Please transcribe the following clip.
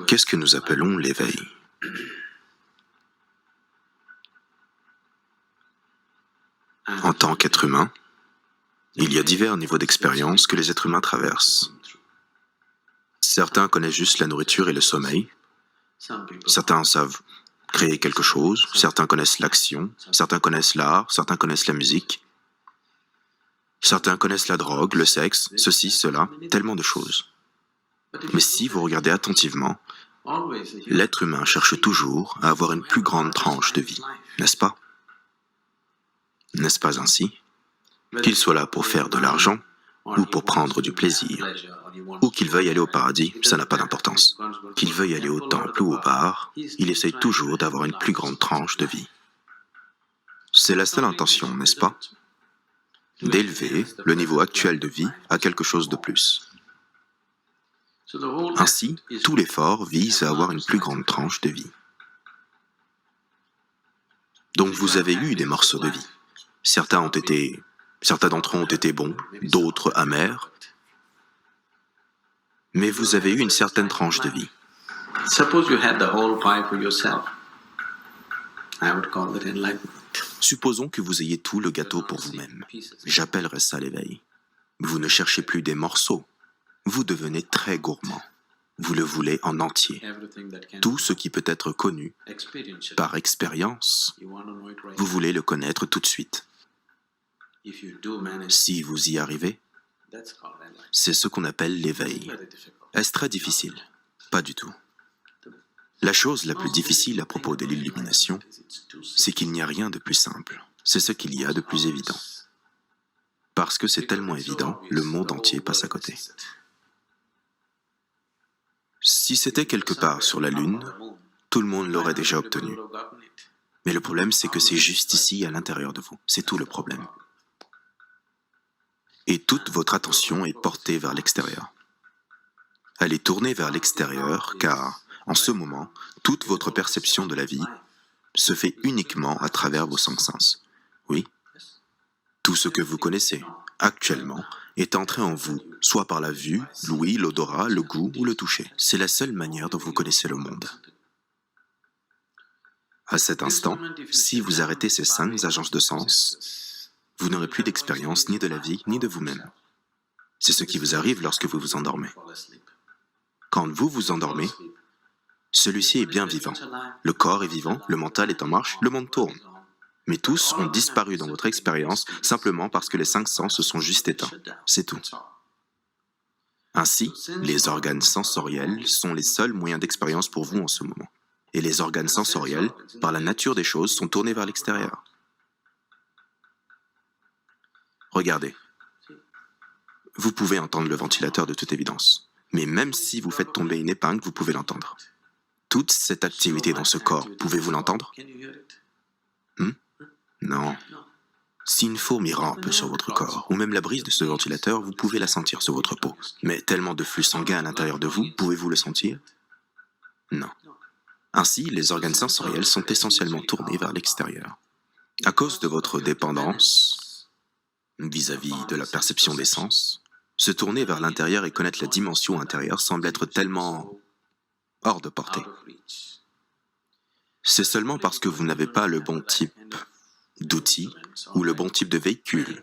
Qu'est-ce que nous appelons l'éveil? En tant qu'être humain, il y a divers niveaux d'expérience que les êtres humains traversent. Certains connaissent juste la nourriture et le sommeil. Certains savent créer quelque chose. Certains connaissent l'action. Certains connaissent l'art. Certains connaissent la musique. Certains connaissent la drogue, le sexe, ceci, cela, tellement de choses. Mais si vous regardez attentivement, l'être humain cherche toujours à avoir une plus grande tranche de vie, n'est-ce pas? N'est-ce pas ainsi? Qu'il soit là pour faire de l'argent, ou pour prendre du plaisir, ou qu'il veuille aller au paradis, ça n'a pas d'importance. Qu'il veuille aller au temple ou au bar, il essaye toujours d'avoir une plus grande tranche de vie. C'est la seule intention, n'est-ce pas? D'élever le niveau actuel de vie à quelque chose de plus. Ainsi, tout l'effort vise à avoir une plus grande tranche de vie. Donc vous avez eu des morceaux de vie. Certains d'entre eux ont été bons, d'autres amers, mais vous avez eu une certaine tranche de vie. Supposons que vous ayez tout le gâteau pour vous-même. J'appellerais ça l'éveil. Vous ne cherchez plus des morceaux. Vous devenez très gourmand. Vous le voulez en entier. Tout ce qui peut être connu par expérience, vous voulez le connaître tout de suite. Si vous y arrivez, c'est ce qu'on appelle l'éveil. Est-ce très difficile? Pas du tout. La chose la plus difficile à propos de l'illumination, c'est qu'il n'y a rien de plus simple. C'est ce qu'il y a de plus évident. Parce que c'est tellement évident, le monde entier passe à côté. Si c'était quelque part sur la Lune, tout le monde l'aurait déjà obtenu. Mais le problème, c'est que c'est juste ici, à l'intérieur de vous. C'est tout le problème. Et toute votre attention est portée vers l'extérieur. Elle est tournée vers l'extérieur, car, en ce moment, toute votre perception de la vie se fait uniquement à travers vos cinq sens. Oui. Tout ce que vous connaissez, actuellement, est entré en vous, soit par la vue, l'ouïe, l'odorat, le goût ou le toucher. C'est la seule manière dont vous connaissez le monde. À cet instant, si vous arrêtez ces 5 agences de sens, vous n'aurez plus d'expérience ni de la vie, ni de vous-même. C'est ce qui vous arrive lorsque vous vous endormez. Quand vous vous endormez, celui-ci est bien vivant. Le corps est vivant, le mental est en marche, le monde tourne. Mais tous ont disparu dans votre expérience simplement parce que les 5 sens se sont juste éteints. C'est tout. Ainsi, les organes sensoriels sont les seuls moyens d'expérience pour vous en ce moment. Et les organes sensoriels, par la nature des choses, sont tournés vers l'extérieur. Regardez. Vous pouvez entendre le ventilateur de toute évidence. Mais même si vous faites tomber une épingle, vous pouvez l'entendre. Toute cette activité dans ce corps, pouvez-vous l'entendre? Non. Si une fourmi rampe sur votre corps, ou même la brise de ce ventilateur, vous pouvez la sentir sur votre peau. Mais tellement de flux sanguin à l'intérieur de vous, pouvez-vous le sentir? Non. Ainsi, les organes sensoriels sont essentiellement tournés vers l'extérieur. À cause de votre dépendance vis-à-vis de la perception des sens, se tourner vers l'intérieur et connaître la dimension intérieure semble être tellement hors de portée. C'est seulement parce que vous n'avez pas le bon type d'outils ou le bon type de véhicule